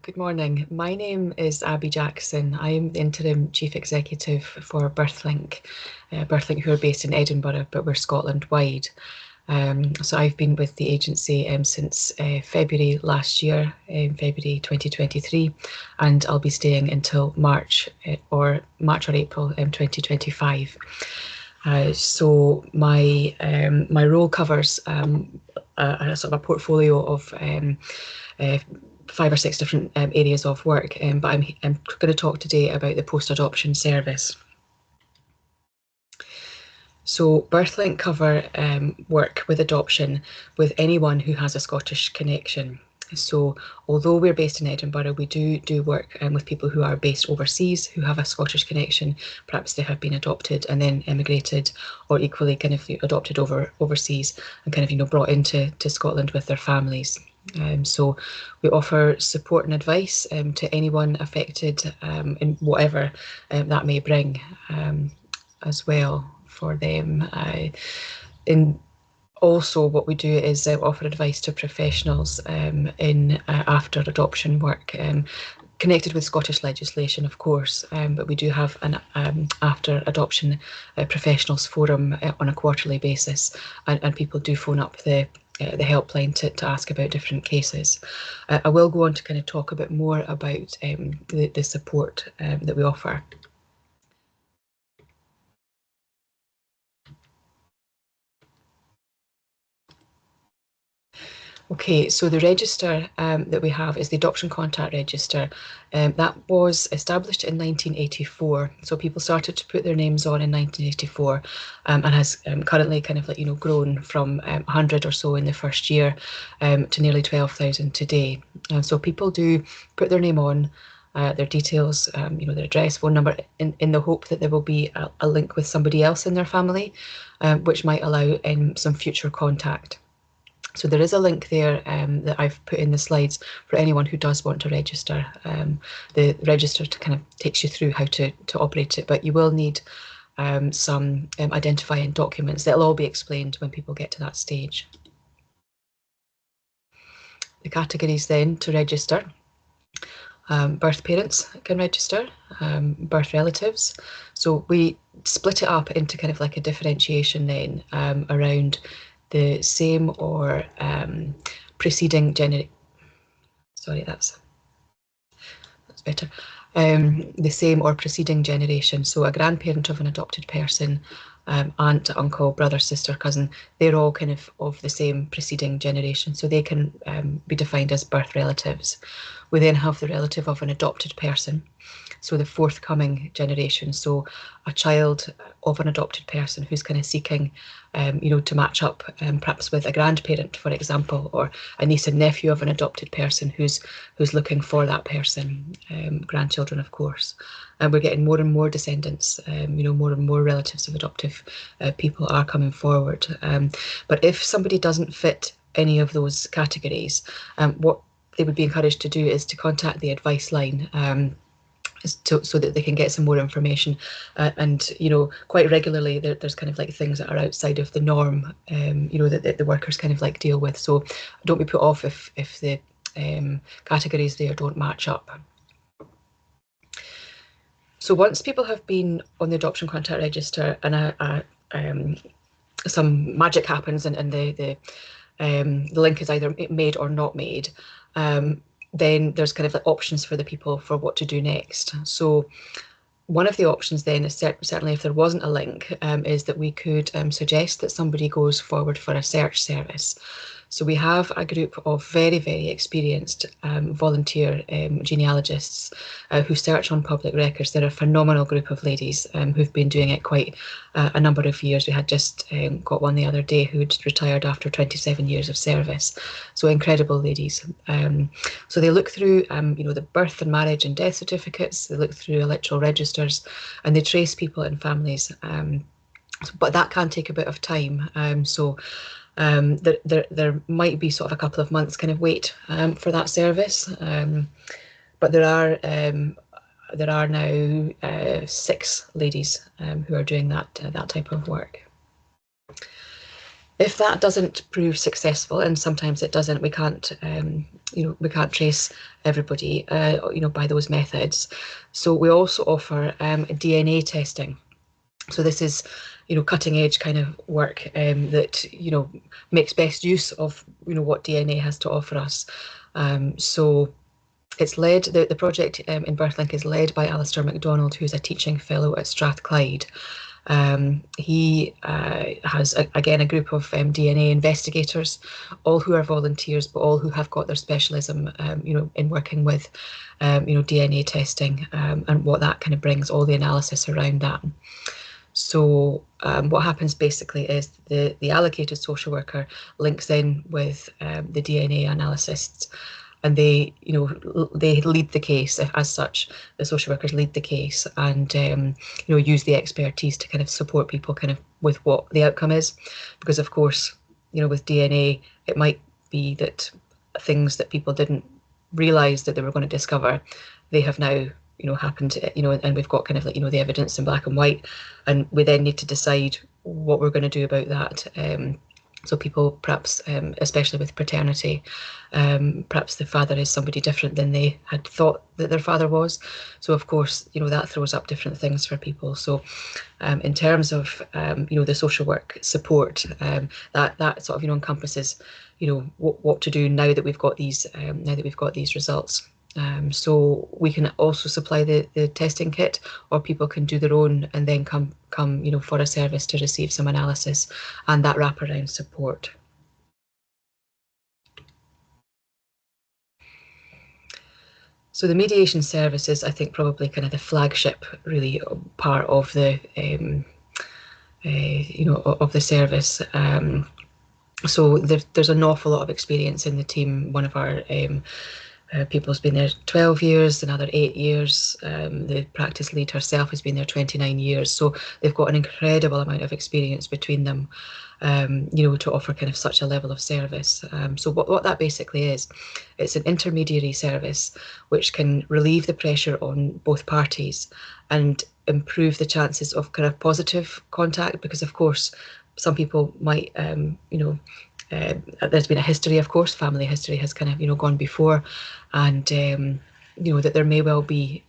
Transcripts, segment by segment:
Good morning. My name is Abby Jackson. I am the Interim Chief Executive for Birthlink. Birthlink, who are based in Edinburgh, but we're Scotland-wide. So I've been with the agency since February last year, February 2023, and I'll be staying until March or April 2025. So my role covers a sort of a portfolio of 5 or 6 different areas of work, but I'm going to talk today about the post-adoption service. So Birthlink cover work with adoption with anyone who has a Scottish connection. So although we're based in Edinburgh, we do work with people who are based overseas, who have a Scottish connection. Perhaps they have been adopted and then emigrated, or equally kind of adopted overseas and kind of brought into Scotland with their families. So we offer support and advice to anyone affected in whatever that may bring as well for them. Also, what we do is offer advice to professionals in after adoption work, connected with Scottish legislation, of course, but we do have an after adoption professionals forum on a quarterly basis, and people do phone up the helpline to ask about different cases. I will go on to kind of talk a bit more about the support that we offer. Okay, so the register that we have is the Adoption Contact Register. That was established in 1984. So people started to put their names on in 1984 and has currently kind of grown from 100 or so in the first year to nearly 12,000 today. So people do put their name on, their details, their address, phone number, in the hope that there will be a link with somebody else in their family, which might allow some future contact. So there is a link there that I've put in the slides for anyone who does want to register. The register kind of takes you through how to operate it, but you will need some identifying documents. That'll all be explained when people get to that stage. The categories then to register. Birth parents can register, birth relatives. So we split it up into kind of like a differentiation then around the same or preceding generation. Sorry, that's better. The same or preceding generation. So a grandparent of an adopted person, aunt, uncle, brother, sister, cousin, they're all kind of the same preceding generation. So they can be defined as birth relatives. We then have the relative of an adopted person. So the forthcoming generation, so a child of an adopted person who's kind of seeking, to match up perhaps with a grandparent, for example, or a niece and nephew of an adopted person who's looking for that person, grandchildren, of course. And we're getting more and more descendants, more and more relatives of adoptive people are coming forward. But if somebody doesn't fit any of those categories, what they would be encouraged to do is to contact the advice line so that they can get some more information. And quite regularly there's kind of like things that are outside of the norm, that the workers kind of like deal with. So don't be put off if the categories there don't match up. So once people have been on the Adoption Contact Register and some magic happens and the link is either made or not made, then there's kind of like options for the people for what to do next. So one of the options then is certainly if there wasn't a link, is that we could suggest that somebody goes forward for a search service. So we have a group of very, very experienced volunteer genealogists who search on public records. They're a phenomenal group of ladies who've been doing it quite a number of years. We had just got one the other day who'd retired after 27 years of service. So incredible ladies. So they look through, the birth and marriage and death certificates. They look through electoral registers, and they trace people and families. But that can take a bit of time. There might be sort of a couple of months kind of wait for that service, but there are now 6 ladies who are doing that type of work. If that doesn't prove successful, and sometimes it doesn't, we can't, we can't trace everybody, by those methods. So we also offer DNA testing. So this is, cutting edge kind of work that, makes best use of, what DNA has to offer us. So it's led, the project in Birthlink is led by Alistair MacDonald, who's a teaching fellow at Strathclyde. He has, again, a group of DNA investigators, all who are volunteers, but all who have got their specialism, in working with, DNA testing and what that kind of brings, all the analysis around that. So what happens basically is the allocated social worker links in with the DNA analysts, and they lead the case as such. The social workers lead the case and use the expertise to kind of support people kind of with what the outcome is, because of course with DNA it might be that things that people didn't realize that they were going to discover, they have now happened, and we've got kind of like the evidence in black and white, and we then need to decide what we're going to do about that. So people perhaps, especially with paternity, perhaps the father is somebody different than they had thought that their father was. So of course, that throws up different things for people. So in terms of, the social work support, that sort of, encompasses, what to do now that we've got these, results. So we can also supply the testing kit, or people can do their own and then come for a service to receive some analysis and that wraparound support. So the mediation service is, I think, probably kind of the flagship, really, part of the of the service. So there's an awful lot of experience in the team. One of our people's been there 12 years, another 8 years. The practice lead herself has been there 29 years. So they've got an incredible amount of experience between them, to offer kind of such a level of service. So what that basically is, it's an intermediary service which can relieve the pressure on both parties and improve the chances of kind of positive contact, because of course some people might, there's been a history, of course, family history has kind of, gone before, and, that there may well be,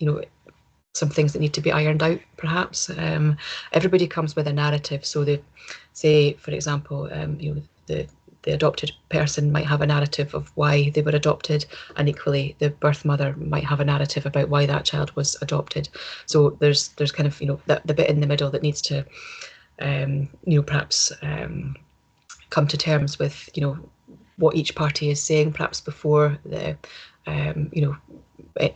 some things that need to be ironed out, perhaps. Everybody comes with a narrative. So they say, for example, the adopted person might have a narrative of why they were adopted, and equally the birth mother might have a narrative about why that child was adopted. So there's kind of, the bit in the middle that needs to, perhaps come to terms with, what each party is saying, perhaps before the,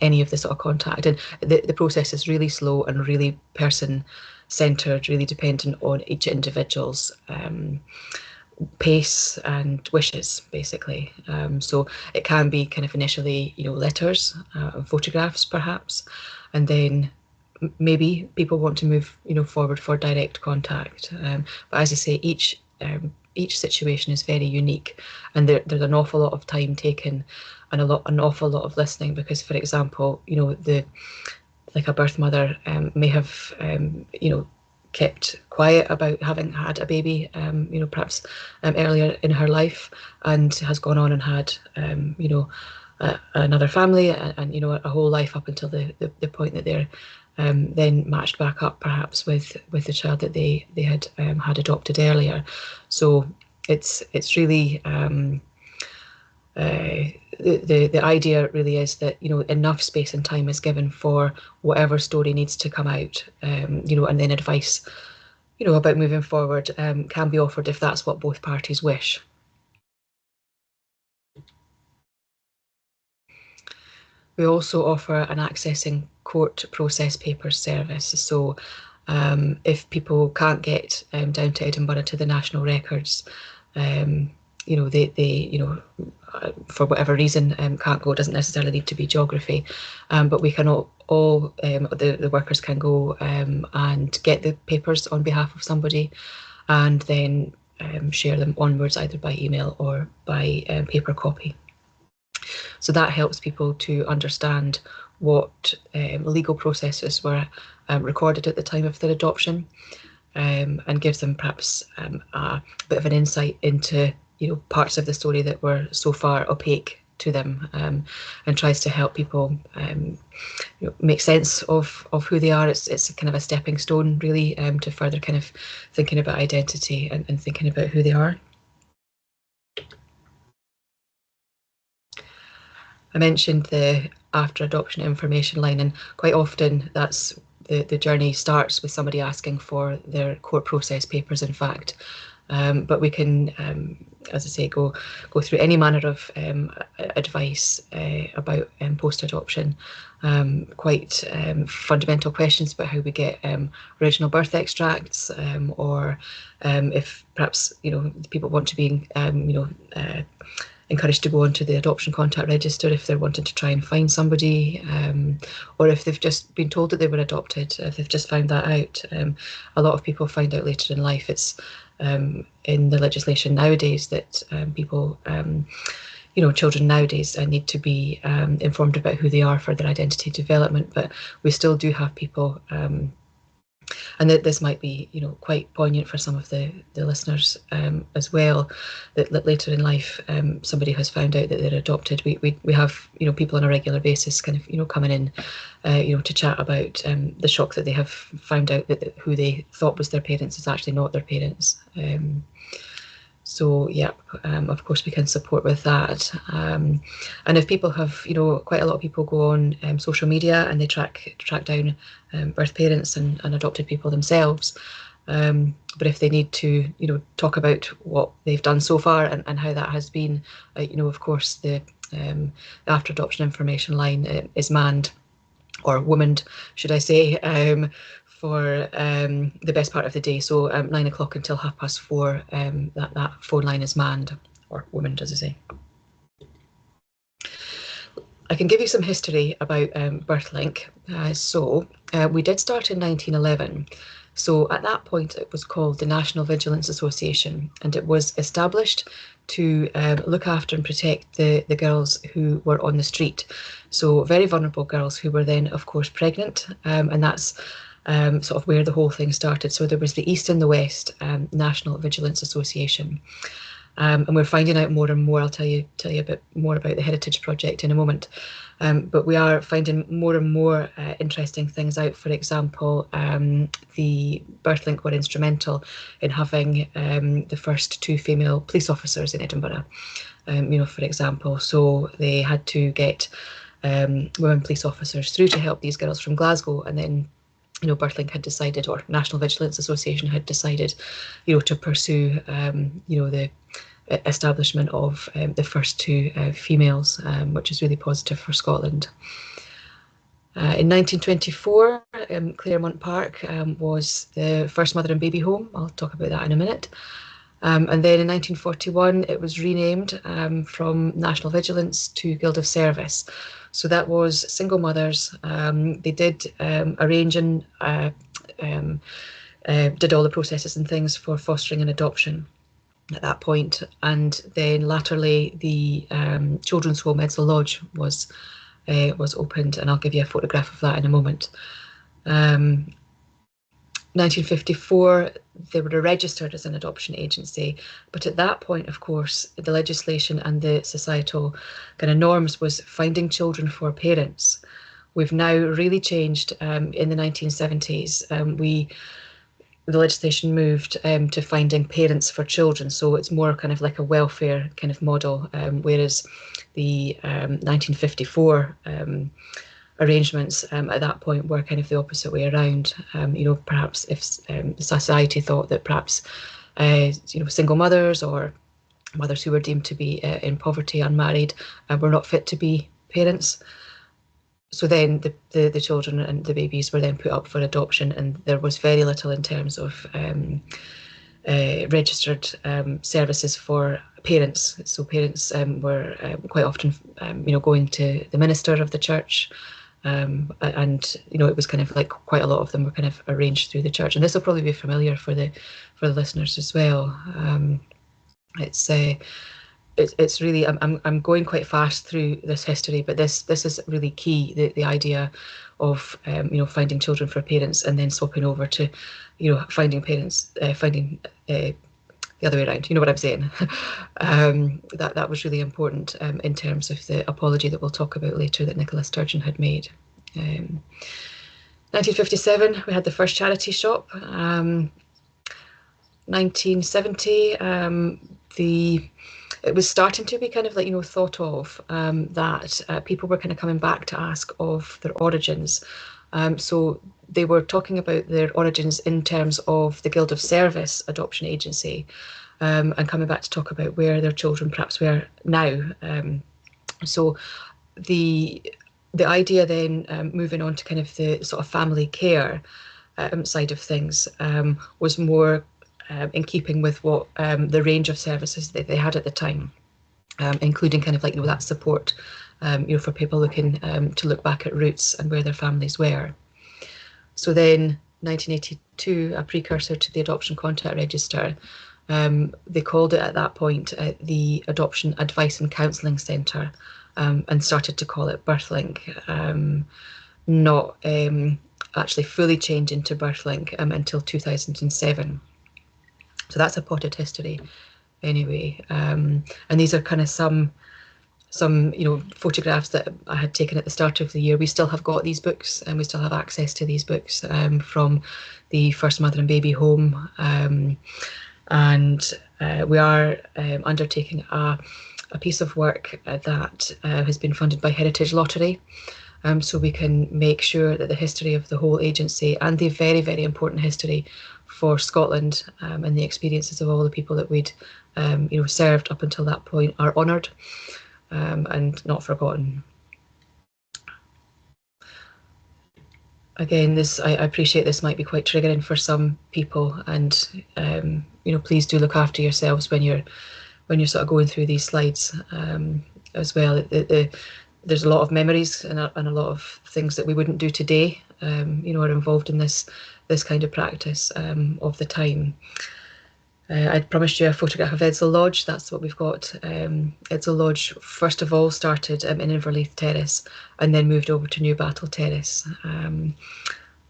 any of the sort of contact. And the process is really slow and really person-centred, really dependent on each individual's pace and wishes, basically. So it can be kind of initially, letters, photographs, perhaps, and then maybe people want to move, forward for direct contact. But as I say, each situation is very unique, and there's an awful lot of time taken and an awful lot of listening, because, for example, like a birth mother may have, kept quiet about having had a baby, perhaps earlier in her life, and has gone on and had, another family and a whole life up until the point that they're then matched back up, perhaps with the child that they had had adopted earlier. So it's really the idea really is that enough space and time is given for whatever story needs to come out, and then advice about moving forward can be offered if that's what both parties wish. We also offer an accessing court process papers service. So if people can't get down to Edinburgh to the national records, they for whatever reason can't go. It doesn't necessarily need to be geography, but we can all the workers can go and get the papers on behalf of somebody, and then share them onwards, either by email or by paper copy. So that helps people to understand what legal processes were recorded at the time of their adoption, and gives them perhaps a bit of an insight into parts of the story that were so far opaque to them, and tries to help people make sense of who they are. It's kind of a stepping stone, really, to further kind of thinking about identity and thinking about who they are. I mentioned the after adoption information line, and quite often that's the journey starts with somebody asking for their court process papers, in fact. But we can, as I say, go through any manner of advice about post-adoption. Quite fundamental questions about how we get original birth extracts, or if perhaps people want to be encouraged to go onto the adoption contact register if they're wanting to try and find somebody, or if they've just been told that they were adopted, if they've just found that out. A lot of people find out later in life. It's in the legislation nowadays that people, children nowadays need to be informed about who they are for their identity development, but we still do have people, and that this might be, quite poignant for some of the listeners as well, that later in life somebody has found out that they're adopted. We have, people on a regular basis kind of, coming in, to chat about the shock that they have found out that who they thought was their parents is actually not their parents. So yeah, of course we can support with that. And if people have, quite a lot of people go on social media and they track down birth parents and adopted people themselves. But if they need to, talk about what they've done so far and how that has been, of course the after adoption information line is manned, or womaned, should I say, for the best part of the day. So 9 o'clock until 4:30, that phone line is manned, or womaned, as I say. I can give you some history about Birthlink. So we did start in 1911. So at that point, it was called the National Vigilance Association, and it was established to look after and protect the girls who were on the street. So very vulnerable girls who were then, of course, pregnant, and that's sort of where the whole thing started. So there was the East and the West National Vigilance Association. And we're finding out more and more. I'll tell you a bit more about the Heritage Project in a moment. But we are finding more and more interesting things out. For example, the Birthlink were instrumental in having the first 2 female police officers in Edinburgh, for example. So they had to get women police officers through to help these girls from Glasgow, and then Birthlink had decided, or National Vigilance Association had decided, to pursue, the establishment of the first 2 females, which is really positive for Scotland. In 1924, Claremont Park was the first mother and baby home. I'll talk about that in a minute. And then in 1941, it was renamed from National Vigilance to Guild of Service. So that was single mothers. They did arrange and did all the processes and things for fostering and adoption at that point. And then latterly, the Children's Home Edsall Lodge was opened, and I'll give you a photograph of that in a moment. 1954, they were registered as an adoption agency, but at that point, of course, the legislation and the societal kind of norms was finding children for parents. We've now really changed in the 1970s. The legislation moved to finding parents for children, so it's more kind of like a welfare kind of model, whereas the 1954 arrangements at that point were kind of the opposite way around. Perhaps if society thought that perhaps single mothers or mothers who were deemed to be in poverty, unmarried, were not fit to be parents. So then the children and the babies were then put up for adoption, and there was very little in terms of registered services for parents. So parents were quite often, going to the minister of the church, and it was kind of like quite a lot of them were kind of arranged through the church. And this will probably be familiar for the listeners as well. It's it's really, I'm going quite fast through this history, but this is really key, the idea of finding children for parents and then swapping over to finding parents, finding the other way around. You know what I'm saying? That was really important in terms of the apology that we'll talk about later that Nicola Sturgeon had made. 1957, we had the first charity shop. 1970, it was starting to be kind of like, thought of that people were kind of coming back to ask of their origins. So they were talking about their origins in terms of the Guild of Service Adoption Agency, and coming back to talk about where their children perhaps were now. So the idea then, moving on to kind of the sort of family care side of things, was more in keeping with what the range of services that they had at the time, including kind of like that support, for people looking to look back at roots and where their families were. So then, 1982, a precursor to the Adoption Contact Register, they called it at that point the Adoption Advice and Counselling Centre, and started to call it Birthlink, not actually fully changing to Birthlink until 2007. So that's a potted history anyway. And these are kind of some photographs that I had taken at the start of the year. We still have got these books, and we still have access to these books from the First Mother and Baby Home. And we are undertaking a piece of work that has been funded by Heritage Lottery. So we can make sure that the history of the whole agency and the very, very important history for Scotland and the experiences of all the people that we'd served up until that point are honoured and not forgotten. Again, I appreciate this might be quite triggering for some people, and please do look after yourselves when you're sort of going through these slides as well. There's a lot of memories and a lot of things that we wouldn't do today, are involved in this kind of practice of the time. I'd promised you a photograph of Edsel Lodge. That's what we've got. Edsel Lodge first of all started in Inverleith Terrace and then moved over to New Battle Terrace.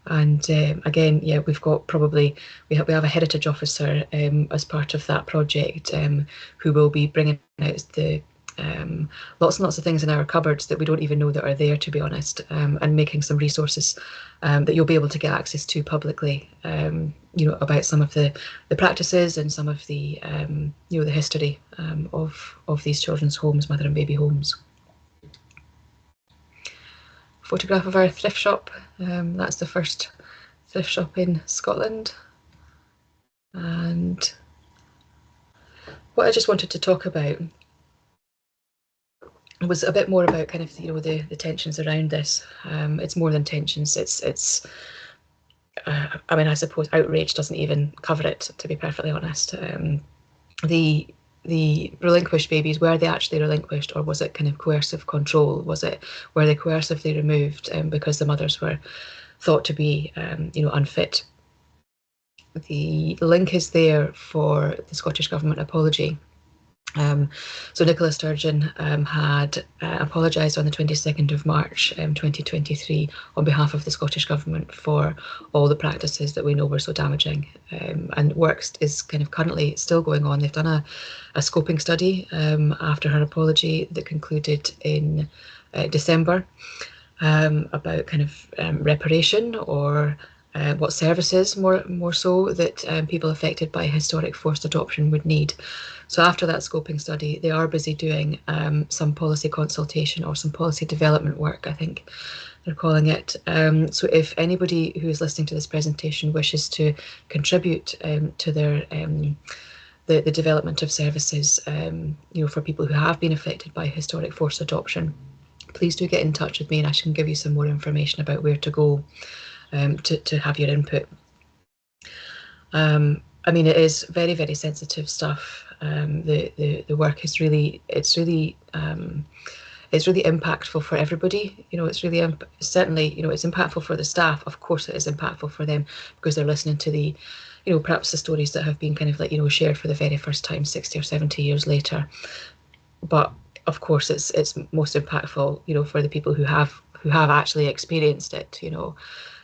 Again, yeah, we've got we have a heritage officer as part of that project who will be bringing out the lots and lots of things in our cupboards that we don't even know that are there, to be honest, and making some resources that you'll be able to get access to publicly, about some of the practices and some of the the history of these children's homes, mother and baby homes. Photograph of our thrift shop. That's the first thrift shop in Scotland. And what I just wanted to talk about was a bit more about kind of the tensions around this. It's more than tensions. It's I mean, I suppose outrage doesn't even cover it, to be perfectly honest. The relinquished babies, were they actually relinquished, or was it kind of coercive control? Were they coercively removed because the mothers were thought to be unfit? The link is there for the Scottish Government apology. So Nicola Sturgeon had apologised on the 22nd of March 2023 on behalf of the Scottish Government for all the practices that we know were so damaging, and work is kind of currently still going on. They've done a scoping study after her apology that concluded in December about kind of reparation, or what services more so that people affected by historic forced adoption would need. So after that scoping study, they are busy doing some policy consultation or some policy development work, I think they're calling it. So if anybody who is listening to this presentation wishes to contribute to their the development of services, for people who have been affected by historic forced adoption, please do get in touch with me, and I can give you some more information about where to go to have your input. I mean, it is very, very sensitive stuff. The work is really impactful for everybody. It's really certainly it's impactful for the staff. Of course, it is impactful for them because they're listening to the perhaps the stories that have been kind of like shared for the very first time 60 or 70 years later. but of course, it's most impactful, for the people who have actually experienced it.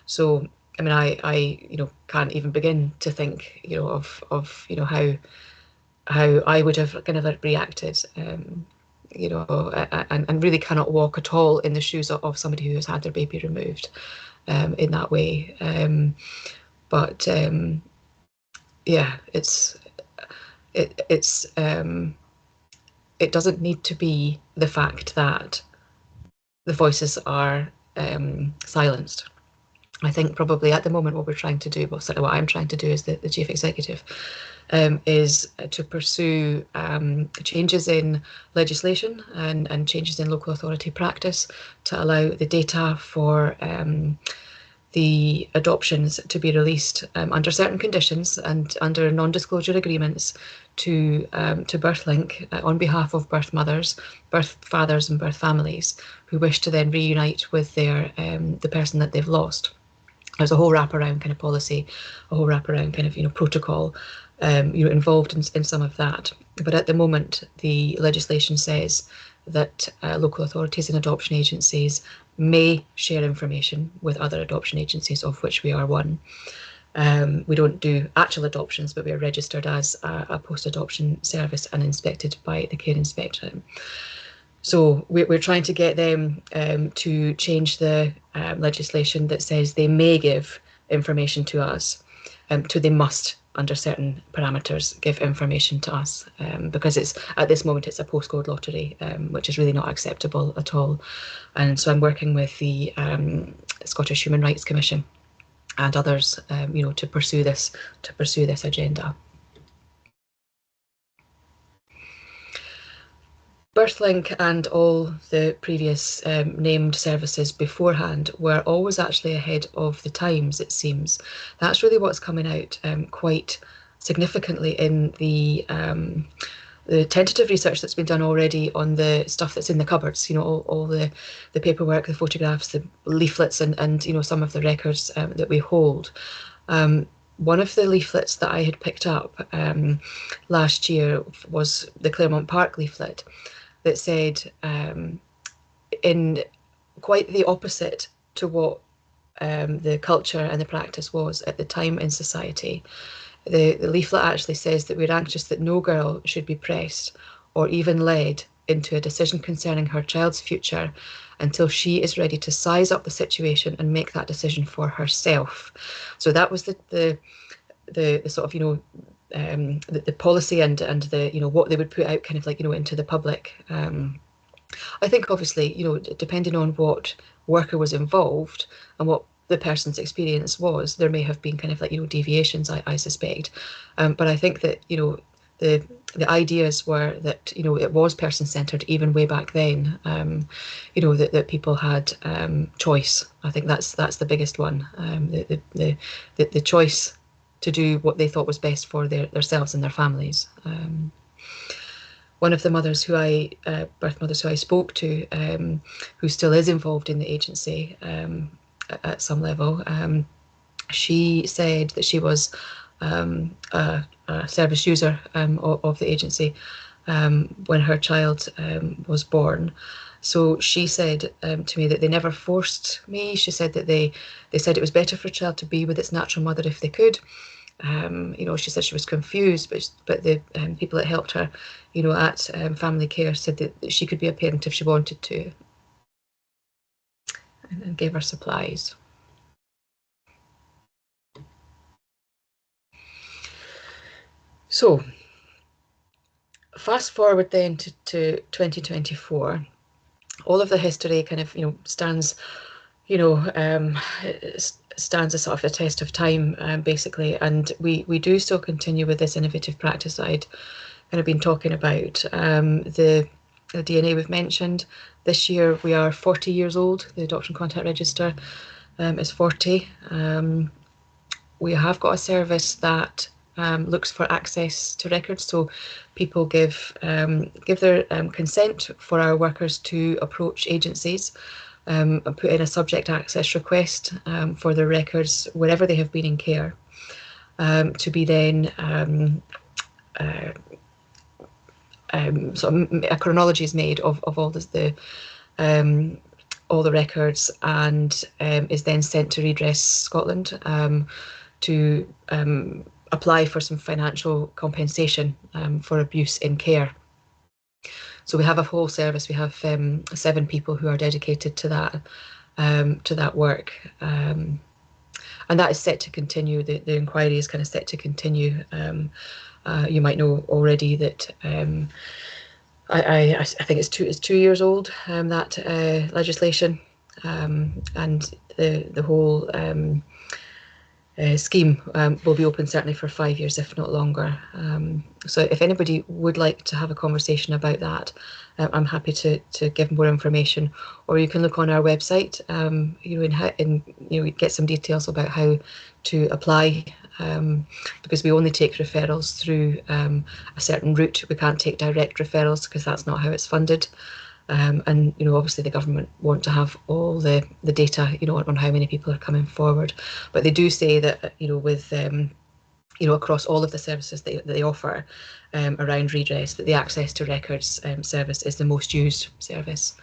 So I mean, I can't even begin to think, of how I would have kind of like reacted. And really cannot walk at all in the shoes of somebody who has had their baby removed in that way. But yeah, it's it doesn't need to be the fact that the voices are silenced. I think probably at the moment what we're trying to do, well, certainly what I'm trying to do as the chief executive, is to pursue changes in legislation and changes in local authority practice to allow the data for the adoptions to be released under certain conditions and under non-disclosure agreements to Birthlink on behalf of birth mothers, birth fathers and birth families who wish to then reunite with the person that they've lost. There's a whole wraparound kind of policy, a whole wraparound kind of protocol involved in some of that. But at the moment, the legislation says that local authorities and adoption agencies may share information with other adoption agencies, of which we are one. We don't do actual adoptions, but we are registered as a post-adoption service and inspected by the care inspector. So we're trying to get them to change the legislation that says they may give information to us, to they must, under certain parameters, give information to us, because at this moment it's a postcode lottery, which is really not acceptable at all. And so I'm working with the Scottish Human Rights Commission and others, to pursue this agenda. Birthlink and all the previous named services beforehand were always actually ahead of the times, it seems. That's really what's coming out quite significantly in the tentative research that's been done already on the stuff that's in the cupboards, all the paperwork, the photographs, the leaflets, and some of the records that we hold. One of the leaflets that I had picked up last year was the Claremont Park leaflet, that said, in quite the opposite to what the culture and the practice was at the time in society. The leaflet actually says that we're anxious that no girl should be pressed or even led into a decision concerning her child's future until she is ready to size up the situation and make that decision for herself. So that was the sort of the policy and the what they would put out kind of like into the public. I think obviously depending on what worker was involved and what the person's experience was, there may have been kind of like deviations, I suspect, but I think that the ideas were that it was person-centered even way back then. That people had choice. I think that's the biggest one. The choice to do what they thought was best for themselves and their families. One of the mothers birth mothers who I spoke to, who still is involved in the agency at some level, she said that she was a service user of the agency when her child was born. So she said to me that they never forced me. She said that they said it was better for a child to be with its natural mother if they could. She said she was confused, but the people that helped her, at family care said that she could be a parent if she wanted to, and gave her supplies. So fast forward then to 2024. All of the history kind of stands stands as sort of a test of time, basically, and we do still continue with this innovative practice that I'd kind of been talking about. The DNA we've mentioned. This year we are 40 years old. The Adoption Contact Register is 40. We have got a service that looks for access to records, so people give their consent for our workers to approach agencies and put in a subject access request for their records wherever they have been in care, to be then sort of a chronology is made of all the records, and is then sent to Redress Scotland to apply for some financial compensation for abuse in care. So we have a whole service. We have 7 people who are dedicated to that work, and that is set to continue. The inquiry is kind of set to continue. You might know already that I think it's 2 years old, that legislation, and the whole scheme will be open certainly for 5 years, if not longer. So if anybody would like to have a conversation about that, I'm happy to give more information, or you can look on our website, get some details about how to apply, because we only take referrals through a certain route. We can't take direct referrals because that's not how it's funded. And obviously the government want to have all the data, on how many people are coming forward. But they do say that, with across all of the services that they offer around redress, that the access to records service is the most used service.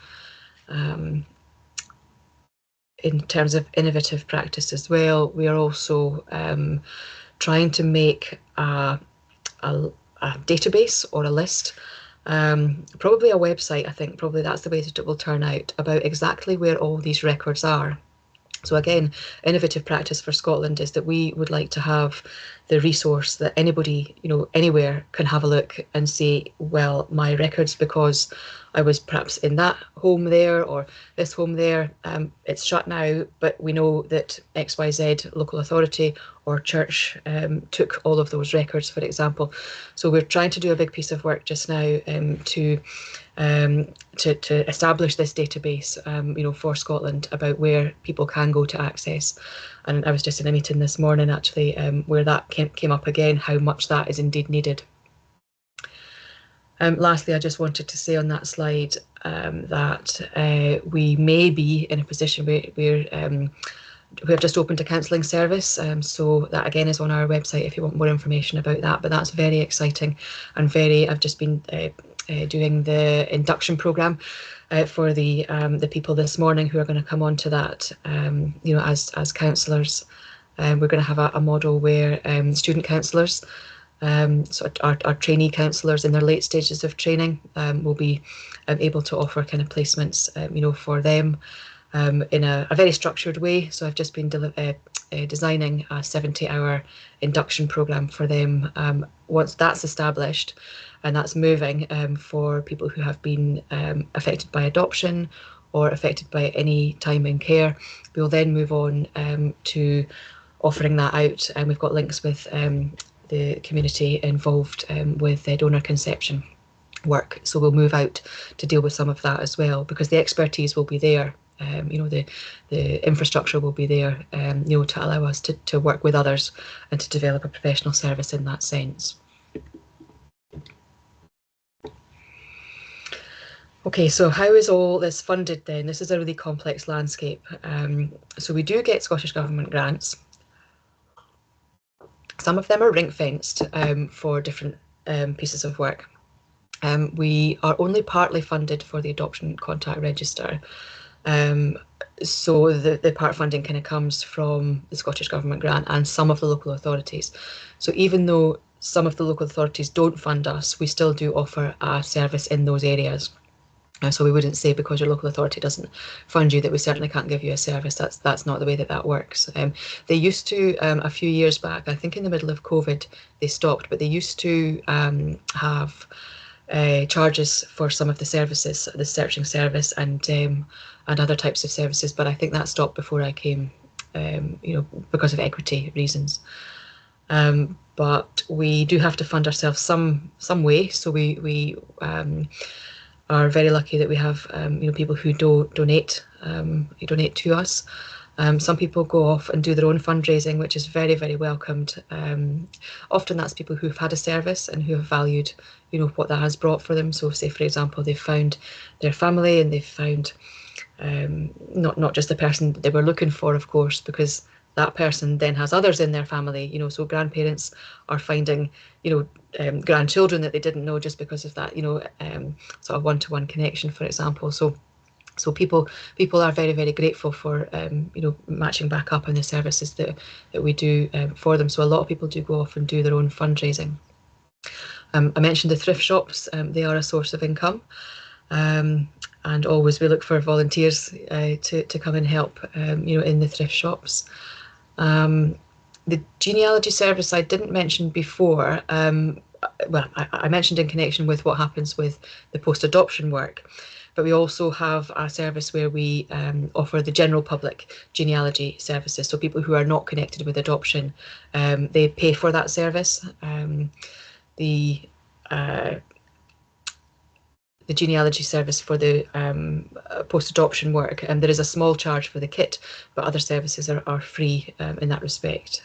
In terms of innovative practice as well, we are also trying to make a database or a list, probably a website. I think probably that's the way that it will turn out, about exactly where all these records are. So again, innovative practice for Scotland is that we would like to have the resource that anybody, anywhere can have a look and say, well, my records, because I was perhaps in that home there or this home there, it's shut now, but we know that XYZ local authority or church took all of those records, for example. So we're trying to do a big piece of work just now to establish this database, for Scotland, about where people can go to access. And I was just in a meeting this morning, actually, where that came up again, how much that is indeed needed. Lastly, I just wanted to say on that slide that we may be in a position where we have just opened a counselling service, so that again is on our website if you want more information about that. But that's very exciting and I've just been doing the induction programme for the people this morning who are going to come on to that, as counsellors. We're going to have a model where student counsellors, so our trainee counsellors in their late stages of training, will be able to offer kind of placements, for them in a very structured way. So I've just been designing a 70-hour induction programme for them. Once that's established and that's moving, for people who have been affected by adoption or affected by any time in care, we'll then move on to offering that out. And we've got links with the community involved with donor conception work. So we'll move out to deal with some of that as well, because the expertise will be there. The infrastructure will be there, to allow us to work with others and to develop a professional service in that sense. Okay, so how is all this funded then? This is a really complex landscape. So we do get Scottish Government grants. Some of them are ring-fenced for different pieces of work. We are only partly funded for the Adoption Contact Register. So the part funding kind of comes from the Scottish Government grant and some of the local authorities. So even though some of the local authorities don't fund us, we still do offer a service in those areas. So we wouldn't say because your local authority doesn't fund you that we certainly can't give you a service. That's not the way that works. They used to, a few years back, I think in the middle of COVID, they stopped, but they used to have charges for some of the services, the searching service and other types of services. But I think that stopped before I came, because of equity reasons. But we do have to fund ourselves some way. So we are very lucky that we have people who donate to us. Some people go off and do their own fundraising, which is very, very welcomed. Often that's people who've had a service and who have valued, what that has brought for them. So say, for example, they've found their family and they've found not just the person that they were looking for, of course, because that person then has others in their family, you know, so grandparents are finding, you know, grandchildren that they didn't know just because of that, you know, sort of one-to-one connection, for example. So people are very, very grateful for you know, matching back up on the services that we do for them. So a lot of people do go off and do their own fundraising. I mentioned the thrift shops. They are a source of income. And always we look for volunteers to come and help, you know, in the thrift shops. The genealogy service I didn't mention before. Well, I mentioned in connection with what happens with the post-adoption work, but we also have a service where we offer the general public genealogy services. So people who are not connected with adoption, they pay for that service. The genealogy service for the post-adoption work, and there is a small charge for the kit, but other services are free in that respect.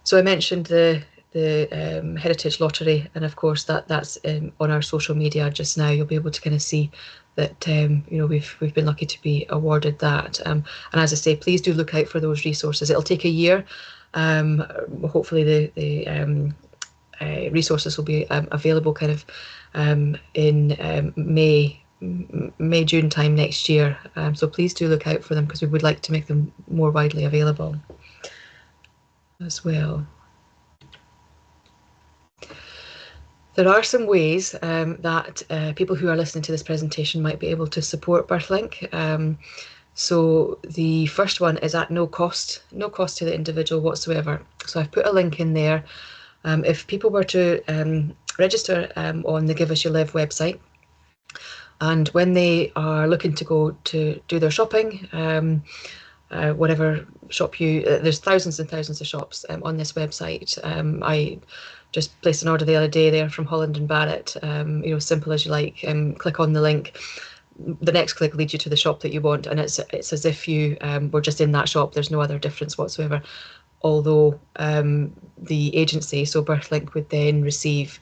So I mentioned the Heritage Lottery, and of course that's on our social media just now. You'll be able to kind of see that you know, we've been lucky to be awarded that. And as I say, please do look out for those resources. It'll take a year. Hopefully the resources will be available kind of in May, June time next year. So please do look out for them, because we would like to make them more widely available as well. There are some ways that people who are listening to this presentation might be able to support Birthlink. So the first one is at no cost to the individual whatsoever. So I've put a link in there. If people were to register on the Give Us Your Live website, and when they are looking to go to do their shopping, whatever shop there's thousands and thousands of shops on this website. I just placed an order the other day there from Holland and Barrett, you know, simple as you like, click on the link. The next click leads you to the shop that you want, and it's as if you were just in that shop. There's no other difference whatsoever. Although the agency, so Birthlink, would then receive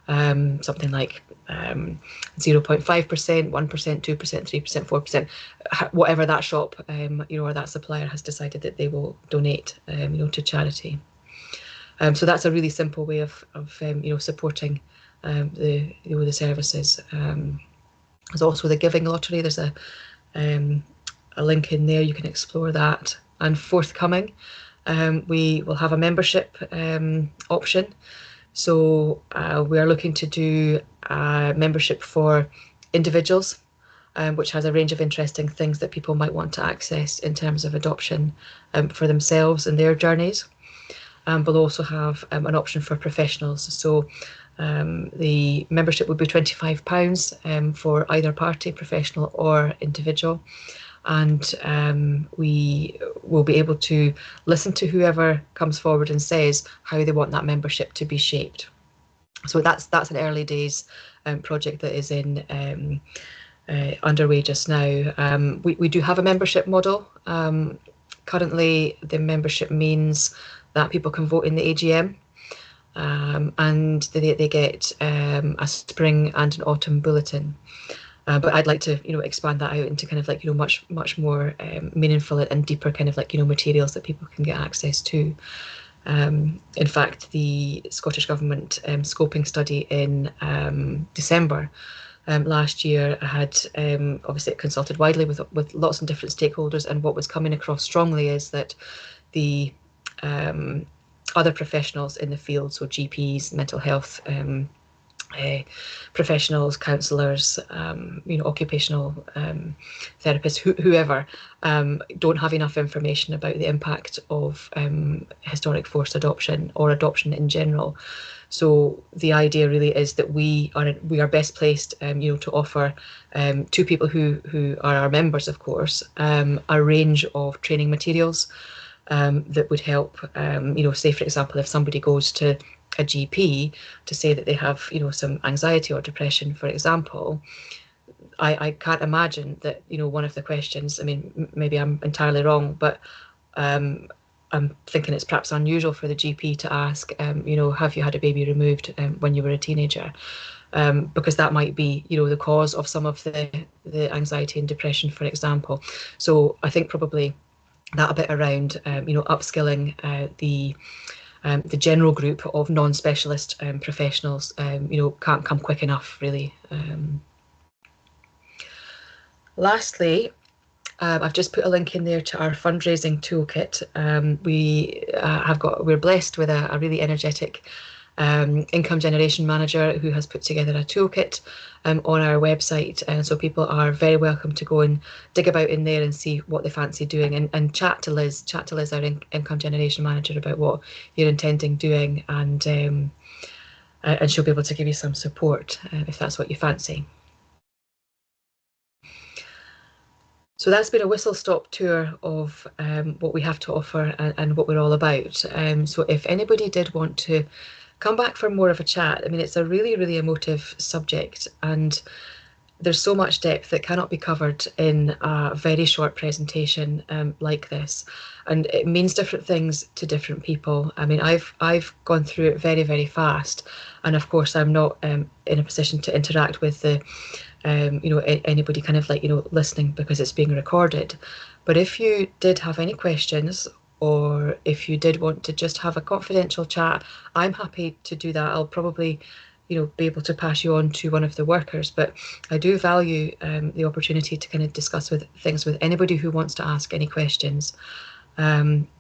something like 0.5%, 1%, 2%, 3%, 4%, whatever that shop, you know, or that supplier has decided that they will donate, you know, to charity. So that's a really simple way of you know, supporting the, you know, the services. There's also the Giving Lottery. There's a link in there. You can explore that. And forthcoming, we will have a membership option. So we are looking to do a membership for individuals, which has a range of interesting things that people might want to access in terms of adoption for themselves and their journeys. We'll also have an option for professionals. So the membership would be £25 for either party, professional or individual. And we will be able to listen to whoever comes forward and says how they want that membership to be shaped. So that's an early days project that is in underway just now. We do have a membership model. Currently, the membership means that people can vote in the AGM, and they get a spring and an autumn bulletin. But I'd like to, you know, expand that out into kind of like, you know, much more meaningful and deeper kind of like, you know, materials that people can get access to. In fact, the Scottish Government scoping study in December last year had obviously consulted widely with lots of different stakeholders, and what was coming across strongly is that the other professionals in the field, so GPs, mental health professionals, counsellors, you know, occupational therapists, whoever, don't have enough information about the impact of historic forced adoption or adoption in general. So the idea really is that we are best placed, you know, to offer to people who are our members, of course, a range of training materials that would help, you know, say for example, if somebody goes to a GP to say that they have, you know, some anxiety or depression, for example, I can't imagine that, you know, one of the questions, I mean, maybe I'm entirely wrong, but I'm thinking it's perhaps unusual for the GP to ask, you know, have you had a baby removed when you were a teenager? Because that might be, you know, the cause of some of the anxiety and depression, for example. So I think probably that a bit around upskilling the general group of non-specialist professionals can't come quick enough, really. Lastly, I've just put a link in there to our fundraising toolkit. We're blessed with a really energetic income generation manager who has put together a toolkit on our website, and so people are very welcome to go and dig about in there and see what they fancy doing, and chat to Liz, our income generation manager, about what you're intending doing, and she'll be able to give you some support if that's what you fancy. So that's been a whistle-stop tour of what we have to offer and what we're all about. So if anybody did want to come back for more of a chat, I mean, it's a really, really emotive subject, and there's so much depth that cannot be covered in a very short presentation like this, and it means different things to different people. I mean, I've gone through it very, very fast, and of course I'm not in a position to interact with the anybody kind of listening, because it's being recorded. But if you did have any questions, or if you did want to just have a confidential chat, I'm happy to do that. I'll probably be able to pass you on to one of the workers, but I do value the opportunity to kind of discuss things with anybody who wants to ask any questions.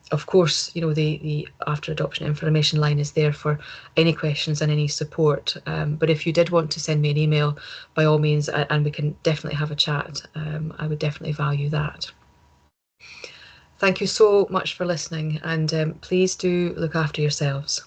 Of course, the after adoption information line is there for any questions and any support. But if you did want to send me an email, by all means, and we can definitely have a chat. I would definitely value that. Thank you so much for listening, and please do look after yourselves.